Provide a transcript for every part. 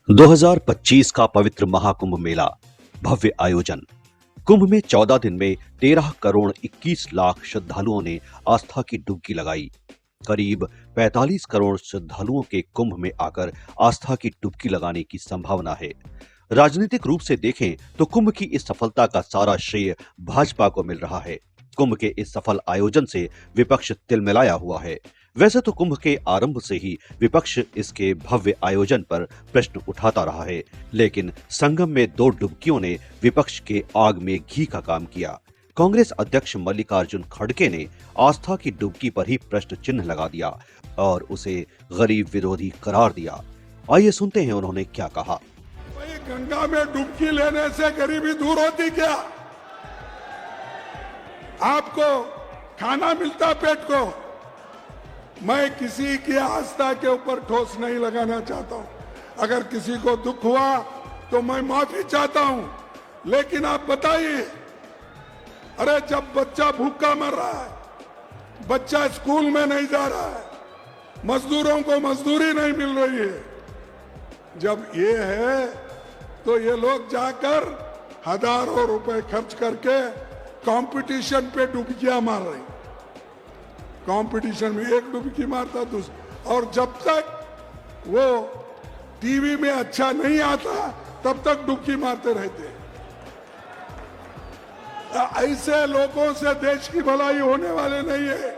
2025 का पवित्र महाकुंभ मेला भव्य आयोजन। कुंभ में 14 दिन में 13 करोड़ 21 लाख श्रद्धालुओं ने आस्था की डुबकी लगाई। करीब 45 करोड़ श्रद्धालुओं के कुंभ में आकर आस्था की डुबकी लगाने की संभावना है। राजनीतिक रूप से देखें तो कुंभ की इस सफलता का सारा श्रेय भाजपा को मिल रहा है। कुंभ के इस सफल आयोजन से विपक्ष तिलमिलाया हुआ है। वैसे तो कुंभ के आरंभ से ही विपक्ष इसके भव्य आयोजन पर प्रश्न उठाता रहा है, लेकिन संगम में 2 डुबकियों ने विपक्ष के आग में घी का काम किया। कांग्रेस अध्यक्ष मल्लिकार्जुन खड़गे ने आस्था की डुबकी पर ही प्रश्न चिन्ह लगा दिया और उसे गरीब विरोधी करार दिया। आइए सुनते हैं उन्होंने क्या कहा। भाई गंगा में डुबकी लेने से गरीबी दूर होती क्या? आपको खाना मिलता पेट को? मैं किसी की आस्था के ऊपर ठोस नहीं लगाना चाहता हूं। अगर किसी को दुख हुआ तो मैं माफी चाहता हूं, लेकिन आप बताइए, अरे जब बच्चा भूखा मर रहा है, बच्चा स्कूल में नहीं जा रहा है, मजदूरों को मजदूरी नहीं मिल रही है, जब ये है तो ये लोग जाकर हजारों रुपए खर्च करके कंपटीशन पे डुबकियां मार रहे हैं। कंपटीशन में एक डुबकी मारता दूसरा, और जब तक वो टीवी में अच्छा नहीं आता तब तक डुबकी मारते रहते। ऐसे लोगों से देश की भलाई होने वाले नहीं है।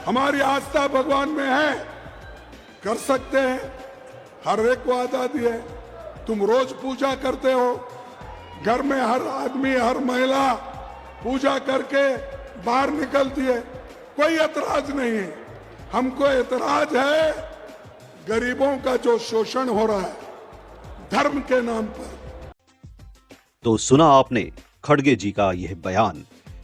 हमारी आस्था भगवान में है, कर सकते हैं, हर एक को आजादी है। तुम रोज पूजा करते हो, घर में हर आदमी हर महिला पूजा करके बाहर निकलती है, कोई एतराज नहीं है। हमको एतराज है गरीबों का जो शोषण हो रहा है धर्म के नाम पर। तो सुना आपने खड़गे जी का यह बयान।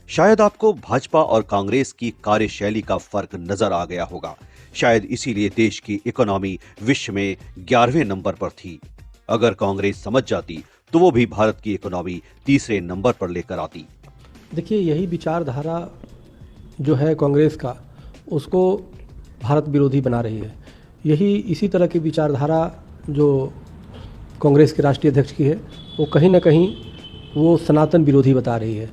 शायद आपको भाजपा और कांग्रेस की कार्यशैली का फर्क नजर आ गया होगा। शायद इसीलिए देश की इकोनॉमी विश्व में 11वें नंबर पर थी। अगर कांग्रेस समझ जाती तो वो भी भारत की इकोनॉमी तीसरे नंबर पर लेकर आती। देखिए, यही विचारधारा जो है कांग्रेस का, उसको भारत विरोधी बना रही है। यही इसी तरह की विचारधारा जो कांग्रेस के राष्ट्रीय अध्यक्ष की है, वो कहीं ना कहीं वो सनातन विरोधी बता रही है।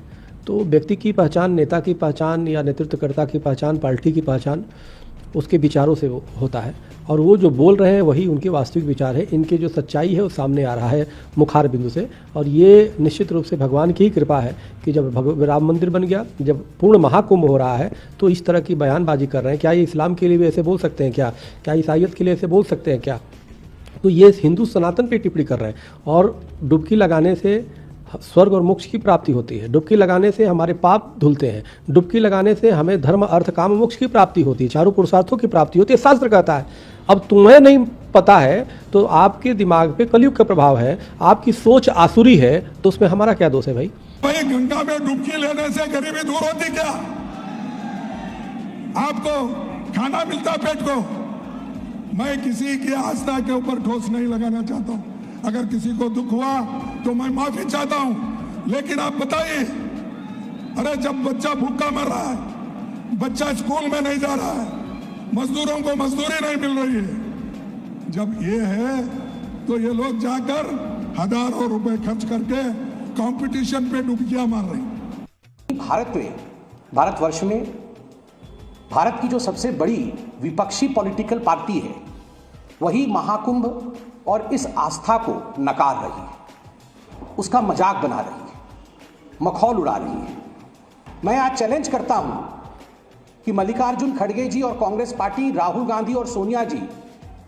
तो व्यक्ति की पहचान, नेता की पहचान या नेतृत्वकर्ता की पहचान, पार्टी की पहचान उसके विचारों से होता है, और वो जो बोल रहे हैं वही उनके वास्तविक विचार है। इनके जो सच्चाई है वो सामने आ रहा है मुखार बिंदु से, और ये निश्चित रूप से भगवान की ही कृपा है कि जब राम मंदिर बन गया, जब पूर्ण महाकुंभ हो रहा है, तो इस तरह की बयानबाजी कर रहे हैं। क्या ये इस्लाम के लिए भी ऐसे बोल सकते हैं क्या? क्या ईसाइयत के लिए ऐसे बोल सकते हैं क्या? तो ये हिंदू सनातन पे टिप्पणी कर रहे हैं। और डुबकी लगाने से स्वर्ग और मोक्ष की प्राप्ति होती है, डुबकी लगाने से हमारे पाप धुलते हैं, डुबकी लगाने से हमें धर्म अर्थ काम मोक्ष की प्राप्ति होती है, चारों पुरुषार्थों की प्राप्ति होती है, शास्त्र कहता है। अब तुम्हें नहीं पता है तो आपके दिमाग पे कलयुग का प्रभाव है, आपकी सोच आसुरी है, तो उसमें हमारा क्या दोष है भाई? भाई गंगा में डुबकी लेने से गरीबी दूर होती क्या? आपको खाना मिलता पेट को? मैं किसी की आस्था के ऊपर ठोस नहीं लगाना चाहता हूं। अगर किसी को दुख हुआ तो मैं माफी चाहता हूं, लेकिन आप बताइए, अरे जब बच्चा भूखा मर रहा है, बच्चा स्कूल में नहीं जा रहा है, मजदूरों को मजदूरी नहीं मिल रही है, जब ये है तो ये लोग जाकर हजारों रुपए खर्च करके कंपटीशन पे डुबकियां मार रहे हैं। भारतवर्ष में भारत की जो सबसे बड़ी विपक्षी पॉलिटिकल पार्टी है, वही महाकुंभ और इस आस्था को नकार रही है, उसका मजाक बना रही है, मखौल उड़ा रही है। मैं आज चैलेंज करता हूं कि मल्लिकार्जुन खड़गे जी और कांग्रेस पार्टी, राहुल गांधी और सोनिया जी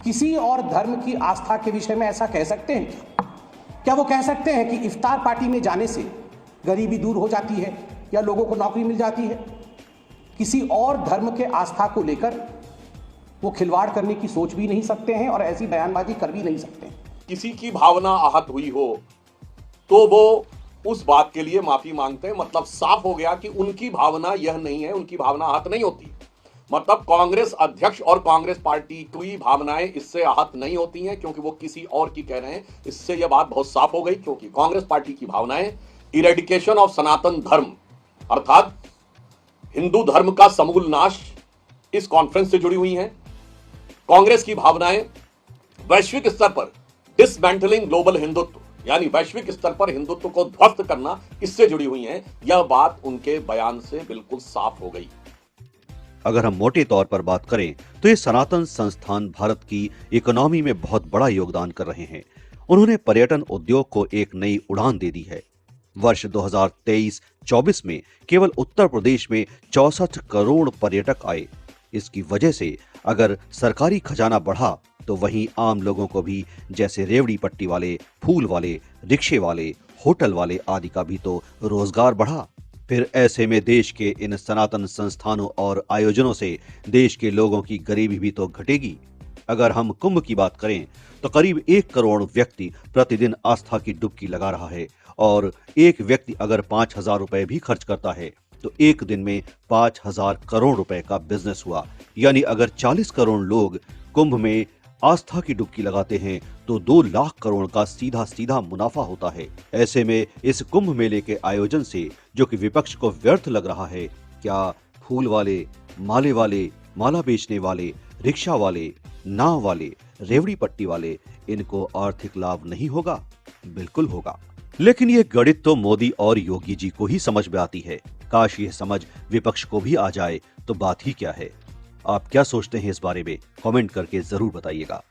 किसी और धर्म की आस्था के विषय में ऐसा कह सकते हैं? क्या वो कह सकते हैं कि इफ्तार पार्टी में जाने से गरीबी दूर हो जाती है या लोगों को नौकरी मिल जाती है? किसी और धर्म के आस्था को लेकर वो खिलवाड़ करने की सोच भी नहीं सकते हैं और ऐसी बयानबाजी कर भी नहीं सकते हैं। किसी की भावना आहत हुई हो तो वो उस बात के लिए माफी मांगते हैं। मतलब साफ हो गया कि उनकी भावना यह नहीं है, उनकी भावना आहत नहीं होती। मतलब कांग्रेस अध्यक्ष और कांग्रेस पार्टी की भावनाएं इससे आहत नहीं होती हैं, क्योंकि वो किसी और की कह रहे हैं। इससे यह बात बहुत साफ हो गई, क्योंकि कांग्रेस पार्टी की भावनाएं इरेडिकेशन ऑफ सनातन धर्म, अर्थात हिंदू धर्म का समूल नाश, इस कॉन्फ्रेंस से जुड़ी हुई हैं। कांग्रेस की भावनाएं वैश्विक स्तर पर डिसमेंटलिंग ग्लोबल हिंदुत्व, यानी वैश्विक स्तर पर हिंदुत्व को ध्वस्त करना, इससे जुड़ी हुई हैं। यह बात उनके बयान से बिल्कुल साफ हो गई। अगर हम मोटे तौर पर बात करें तो ये सनातन संस्थान भारत की इकोनॉमी में बहुत बड़ा योगदान कर रहे हैं। उन्होंने पर्यटन उद्योग को एक नई उड़ान दे दी है। वर्ष 2023-24 में केवल उत्तर प्रदेश में 64 करोड़ पर्यटक आए। इसकी वजह से अगर सरकारी खजाना बढ़ा तो वहीं आम लोगों को भी, जैसे रेवड़ी पट्टी वाले, फूल वाले, रिक्शे वाले, होटल वाले आदि का भी तो रोजगार बढ़ा। फिर ऐसे में देश के इन सनातन संस्थानों और आयोजनों से देश के लोगों की गरीबी भी तो घटेगी। अगर हम कुंभ की बात करें तो करीब 1 करोड़ व्यक्ति प्रतिदिन आस्था की डुबकी लगा रहा है, और एक व्यक्ति अगर 5,000 रुपए भी खर्च करता है तो एक दिन में 5,000 करोड़ रुपए का बिजनेस हुआ। यानी अगर 40 करोड़ लोग कुंभ में आस्था की डुबकी लगाते हैं तो 2 लाख करोड़ का सीधा सीधा मुनाफा होता है। ऐसे में इस कुंभ मेले के आयोजन से जो कि विपक्ष को व्यर्थ लग रहा है, क्या फूल वाले, माले वाले, माला बेचने वाले, रिक्शा वाले, नाव वाले, रेवड़ी पट्टी वाले, इनको आर्थिक लाभ नहीं होगा? बिल्कुल होगा। लेकिन ये गणित तो मोदी और योगी जी को ही समझ में आती है। काश ये समझ विपक्ष को भी आ जाए तो बात ही क्या है। आप क्या सोचते हैं इस बारे में? कमेंट करके जरूर बताइएगा।